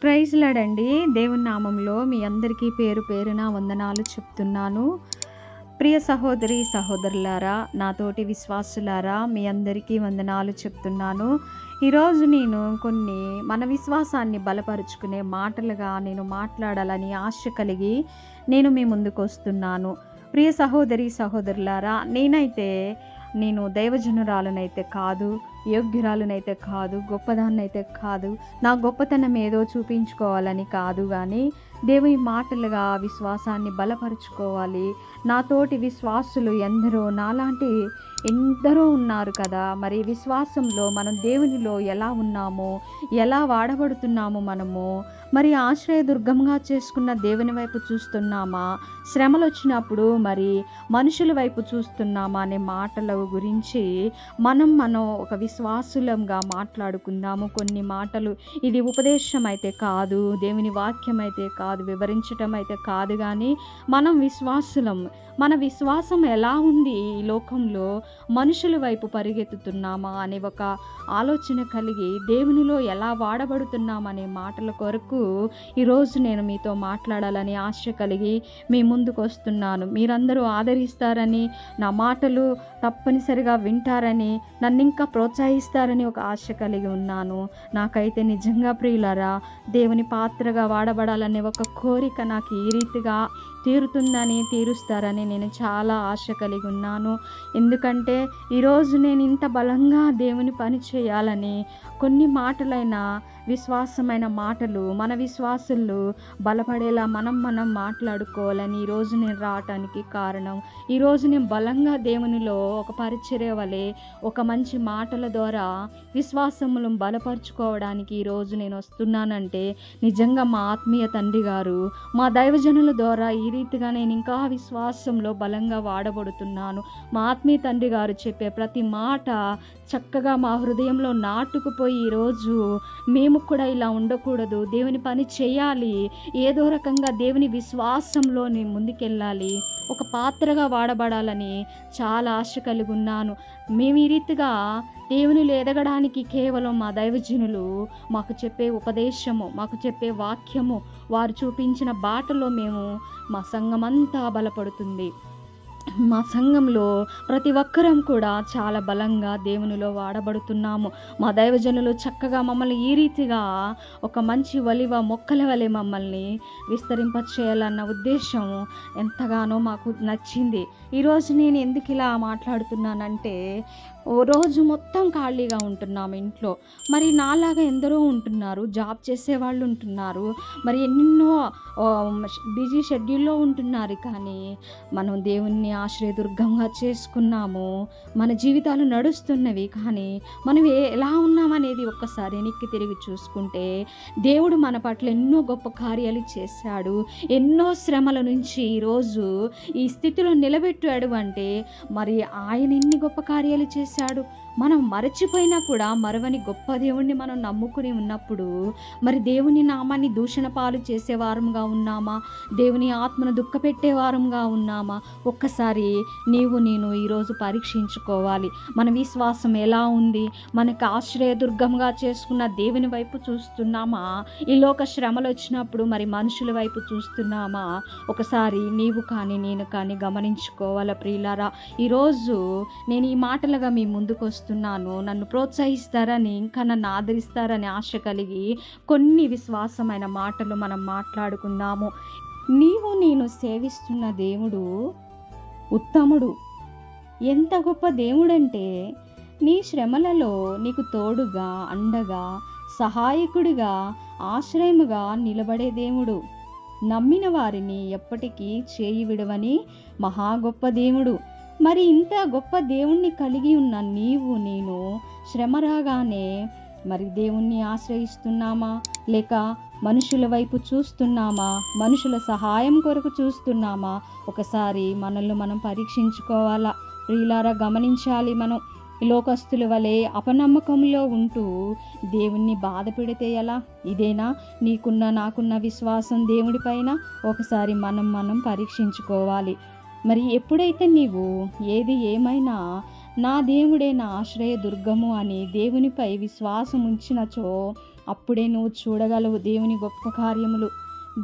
Praise లార్డండి. దేవుని నామంలో మీ అందరికీ పేరు పేరున వందనాలు చెప్తున్నాను. ప్రియ సహోదరి సహోదరులారా, నాతోటి విశ్వాసులారా, మీ అందరికీ వందనాలు చెప్తున్నాను. ఈరోజు నేను కొన్ని మన విశ్వాసాన్ని బలపరుచుకునే మాటలుగా నేను మాట్లాడాలని ఆశ కలిగి నేను మీ ముందుకు వస్తున్నాను. ప్రియ సహోదరి సహోదరులారా, నేను దైవజనురాలనైతే కాదు, యోగ్యురాలనైతే కాదు, గొప్పదాన్నైతే కాదు, నా గొప్పతనం ఏదో చూపించుకోవాలని కాదు, కానీ దేవుని మాటలుగా విశ్వాసాన్ని బలపరుచుకోవాలి. నాతోటి విశ్వాసులు ఎందరో ఉన్నారు కదా. మరి విశ్వాసంలో మనం దేవునిలో ఎలా ఉన్నామో, ఎలా వాడబడుతున్నామో, మరి ఆశ్రయదుర్గంగా చేసుకున్న దేవుని వైపు చూస్తున్నామా, శ్రమలు వచ్చినప్పుడు మరి మనుషుల వైపు చూస్తున్నామా అనే మాటల గురించి మనం ఒక విశ్వాసులంగా మాట్లాడుకుందాము. కొన్ని మాటలు, ఇది ఉపదేశం అయితే కాదు, దేవుని వాక్యం అయితే కాదు, వివరించటం అయితే కాదు, కానీ మనం విశ్వాసులం. మన విశ్వాసం ఎలా ఉంది, ఈ లోకంలో మనుషుల వైపు పరిగెత్తుతున్నామా అనే ఒక ఆలోచన కలిగి దేవునిలో ఎలా వాడబడుతున్నామనే మాటల కొరకు ఈరోజు నేను మీతో మాట్లాడాలని ఆశ కలిగి మీ ముందుకు వస్తున్నాను. మీరందరూ ఆదరిస్తారని, నా మాటలు తప్పనిసరిగా వింటారని, నన్ను ఇంకా ప్రోత్సహిస్తారని ఒక ఆశ కలిగి ఉన్నాను. నాకైతే నిజంగా ప్రియులారా, దేవుని పాత్రగా వాడబడాలనే ఒక కోరిక నాకు ఈ రీతిగా తీరుస్తారని నేను చాలా ఆశ కలిగి ఉన్నాను. ఎందుకంటే ఈరోజు నేను ఇంత బలంగా దేవుని పని చేయాలని, కొన్ని మాటలైనా విశ్వాసమైన మాటలు మన విశ్వాసులు బలపడేలా మనం మాట్లాడుకోవాలని ఈరోజు నేను రావటానికి కారణం. ఈరోజు నేను బలంగా దేవునిలో ఒక పరిచర్య వలె, ఒక మంచి మాటల ద్వారా విశ్వాసములను బలపరుచుకోవడానికి ఈరోజు నేను వస్తున్నానంటే నిజంగా మా ఆత్మీయ తండ్రి గారు, మా దైవజనుల ద్వారా ఈ రీతిగా నేను ఇంకా విశ్వాసంలో బలంగా వాడబడుతున్నాను. మా ఆత్మీయ తండ్రి గారు చెప్పే ప్రతి మాట చక్కగా మా హృదయంలో నాటుకుపోయి ఈరోజు మేము కూడా ఇలా ఉండకూడదు, దేవుని పని చేయాలి, ఏదో రకంగా దేవుని విశ్వాసంలో నేను ముందుకెళ్ళాలి, ఒక పాత్రగా వాడబడాలని చాలా ఆశ కలిగి ఉన్నాను. మేము ఈ రీతిగా దేవునిలో ఎదగడానికి కేవలం మా దైవజనులు మాకు చెప్పే ఉపదేశము, మాకు చెప్పే వాక్యము, వారు చూపించిన బాటలో మా సంఘమంతా బలపడుతుంది. మా సంఘంలో ప్రతి ఒక్కరం కూడా చాలా బలంగా దేవునిలో వాడబడుతున్నాము. మా దైవజనులు చక్కగా మమ్మల్ని ఈ రీతిగా ఒక మంచి ఒలివ మొక్కల వలె మమ్మల్ని విస్తరింపచేయాలన్న ఉద్దేశం ఎంతగానో మాకు నచ్చింది. ఈరోజు నేను ఎందుకు ఇలా మాట్లాడుతున్నానంటే, ఓ రోజు మొత్తం ఖాళీగా ఉంటున్నాము ఇంట్లో. మరి నాలాగా ఎందరో ఉంటున్నారు, జాబ్ చేసేవాళ్ళు ఉంటున్నారు, మరి ఎన్నెన్నో బిజీ షెడ్యూల్లో ఉంటున్నారు. కానీ మనం దేవుణ్ణి ఆశ్రయదుర్గంగా చేసుకున్నాము, మన జీవితాలు నడుస్తున్నవి. కానీ మనం ఎలా ఉన్నామనేది ఒక్కసారి వెనక్కి తిరిగి చూసుకుంటే, దేవుడు మన పట్ల ఎన్నో గొప్ప కార్యాలు చేశాడు. ఎన్నో శ్రమల నుంచి ఈరోజు ఈ స్థితిలో నిలబెట్టాడు. అంటే మరి ఆయన ఎన్ని గొప్ప కార్యాలు చేశాడు. మనం మరచిపోయినా కూడా మరవని గొప్ప దేవుణ్ణి మనం నమ్ముకుని ఉన్నప్పుడు, మరి దేవుని నామాన్ని దూషణ పాలు చేసేవారంగా ఉన్నామా, దేవుని ఆత్మను దుఃఖపెట్టేవారంగా ఉన్నామా? ఒక్కసారి నేను ఈరోజు పరీక్షించుకోవాలి. మన విశ్వాసం ఎలా ఉంది? మనకు ఆశ్రయదుర్గంగా చేసుకున్న దేవుని వైపు చూస్తున్నామా? ఈ లోక శ్రమలు వచ్చినప్పుడు మరి మనుషుల వైపు చూస్తున్నామా? ఒకసారి నీవు కానీ నేను కానీ గమనించుకోవాలా ప్రియులారా. ఈరోజు నేను ఈ మాటలుగా మీ ముందుకు వస్తున్నాను. నన్ను ప్రోత్సహిస్తారని, ఇంకా నన్ను ఆదరిస్తారని ఆశ కలిగి కొన్ని విశ్వాసమైన మాటలు మనం మాట్లాడుకుందాము. నేను సేవిస్తున్న దేవుడు ఉత్తముడు. ఎంత గొప్ప దేవుడంటే, నీ శ్రమలలో నీకు తోడుగా, అండగా, సహాయకుడిగా, ఆశ్రయముగా నిలబడే దేవుడు. నమ్మిన వారిని ఎప్పటికీ చేయి విడవని మహా గొప్ప దేవుడు. మరి ఇంత గొప్ప దేవుణ్ణి కలిగి ఉన్న నేను శ్రమ రాగానే మరి దేవుణ్ణి ఆశ్రయిస్తున్నామా, లేక మనుషుల వైపు చూస్తున్నామా, మనుషుల సహాయం కొరకు చూస్తున్నామా? ఒకసారి మనల్ని మనం పరీక్షించుకోవాలా ప్రియులారా. గమనించాలి. మనం లోకస్తుల వలె అపనమ్మకంలో ఉంటూ దేవుణ్ణి బాధ పెడితే ఎలా? ఇదేనా నాకున్న విశ్వాసం దేవుడిపైన? ఒకసారి మనం పరీక్షించుకోవాలి. మరి ఎప్పుడైతే నీవు ఏది ఏమైనా నా దేవుడే నా ఆశ్రయ దుర్గము అని దేవునిపై విశ్వాసం ఉంచినచో అప్పుడే నువ్వు చూడగలవు దేవుని గొప్ప కార్యములు.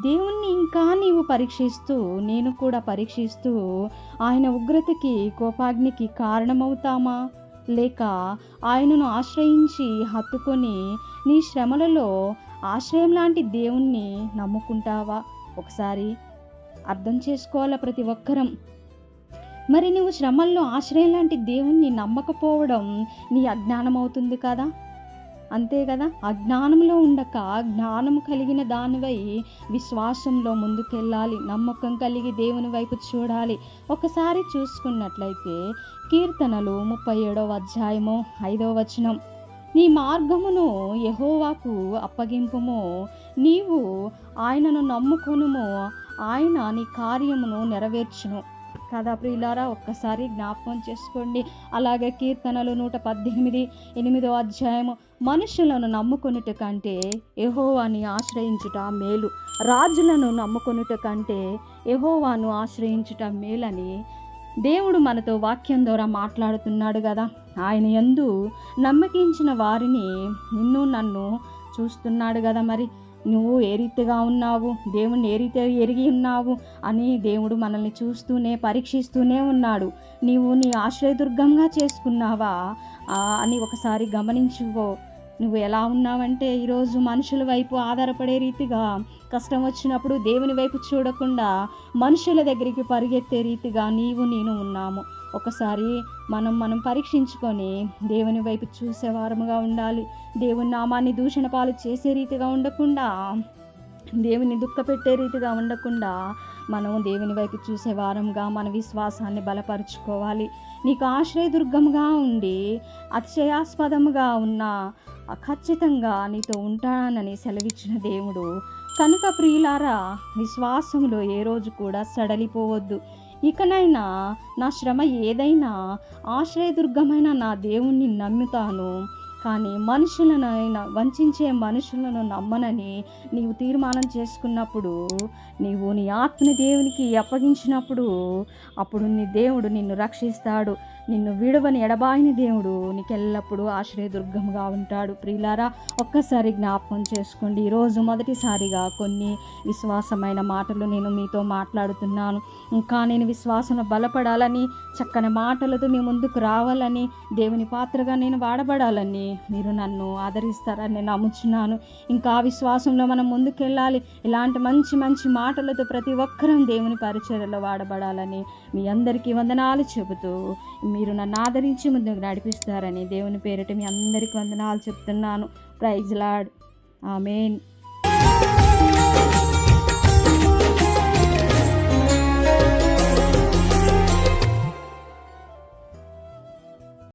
దేవుణ్ణి ఇంకా నీవు పరీక్షిస్తూ, నేను కూడా పరీక్షిస్తూ ఆయన ఉగ్రతకి, కోపాగ్నికి కారణమవుతామా? లేక ఆయనను ఆశ్రయించి హత్తుకొని నీ శ్రమలలో ఆశ్రయం లాంటి దేవుణ్ణి నమ్ముకుంటావా? ఒకసారి అర్థం చేసుకోవాలా ప్రతి ఒక్కరం. మరి నువ్వు శ్రమల్లో ఆశ్రయం లాంటి దేవుణ్ణి నమ్మకపోవడం నీ అజ్ఞానం అవుతుంది కదా. అంతే కదా. అజ్ఞానంలో ఉండక జ్ఞానం కలిగిన దానివై విశ్వాసంలో ముందుకెళ్ళాలి. నమ్మకం కలిగి దేవుని వైపు చూడాలి. ఒకసారి చూసుకున్నట్లయితే కీర్తనలు 37వ అధ్యాయము 5వ వచనం, నీ మార్గమును యెహోవాకు అప్పగింపుము, నీవు ఆయనను నమ్ముకొనుము, ఆయన నీ కార్యమును నెరవేర్చును. కదా ప్రియులారా, ఒక్కసారి జ్ఞాపకం చేసుకోండి. అలాగే కీర్తనలు 118 8వ అధ్యాయము, మనుషులను నమ్ముకొనుట కంటే యెహోవాని ఆశ్రయించుట మేలు, రాజులను నమ్ముకొనుట కంటే యెహోవాను ఆశ్రయించుట మేలని దేవుడు మనతో వాక్యం ద్వారా మాట్లాడుతున్నాడు కదా. ఆయన యందు నమ్మకించిన వారిని, నిన్ను నన్ను చూస్తున్నాడు కదా. మరి నువ్వు ఏ రీతిగా ఉన్నావు, దేవుణ్ణి ఏ రీతిగా ఎరిగి ఉన్నావు అని దేవుడు మనల్ని చూస్తూనే పరీక్షిస్తూనే ఉన్నాడు. నీవు నీ ఆశ్రయదుర్గంగా చేసుకున్నావా అని ఒకసారి గమనించుకో. నువ్వు ఎలా ఉన్నావంటే, ఈరోజు మనుషుల వైపు ఆధారపడే రీతిగా, కష్టం వచ్చినప్పుడు దేవుని వైపు చూడకుండా మనుషుల దగ్గరికి పరిగెత్తే రీతిగా నీవు నేను ఉన్నాము. ఒకసారి మనం పరీక్షించుకొని దేవుని వైపు చూసేవారముగా ఉండాలి. దేవుని నామాన్ని దూషణ పాలు చేసే రీతిగా ఉండకుండా, దేవుని దుఃఖపెట్టే రీతిగా ఉండకుండా మనం దేవుని వైపు చూసే వారంగా మన విశ్వాసాన్ని బలపరుచుకోవాలి. నీకు ఆశ్రయదుర్గముగా ఉండి అతిశయాస్పదముగా ఉన్న ఖచ్చితంగా నీతో ఉంటానని సెలవిచ్చిన దేవుడు కనుక ప్రియులారా, విశ్వాసములో ఏ రోజు కూడా సడలిపోవద్దు. ఇకనైనా నా శ్రమ ఏదైనా ఆశ్రయదుర్గమైన నా దేవుణ్ణి నమ్ముతాను, కానీ మనుషులను వంచే మనుషులను నమ్మనని నీవు తీర్మానం చేసుకున్నప్పుడు, నీవు నీ ఆత్మని దేవునికి అప్పగించినప్పుడు, అప్పుడు నీ దేవుడు నిన్ను రక్షిస్తాడు. నిన్ను విడువని ఎడబాయిని దేవుడు నీకెల్లప్పుడూ ఆశ్రయదుర్గముగా ఉంటాడు. ప్రియులారా, ఒక్కసారి జ్ఞాపకం చేసుకోండి. ఈరోజు మొదటిసారిగా కొన్ని విశ్వాసమైన మాటలు నేను మీతో మాట్లాడుతున్నాను. ఇంకా నేను విశ్వాసంలో బలపడాలని, చక్కని మాటలతో మీ ముందుకు రావాలని, దేవుని పాత్రగా నేను వాడబడాలని మీరు నన్ను ఆదరిస్తారని నేను నమ్ముచున్నాను. ఇంకా ఆ విశ్వాసంలో మనం ముందుకెళ్ళాలి. ఇలాంటి మంచి మంచి మాటలతో ప్రతి ఒక్కరం దేవుని పరిచర్యలో వాడబడాలని మీ అందరికీ వందనాలు చెబుతూ, మీరు నన్ను ఆదరించి ముందుకు నడిపిస్తారని దేవుని పేరిట మీ అందరికీ వందనాలు చెప్తున్నాను. Praise lord. ఆమేన్.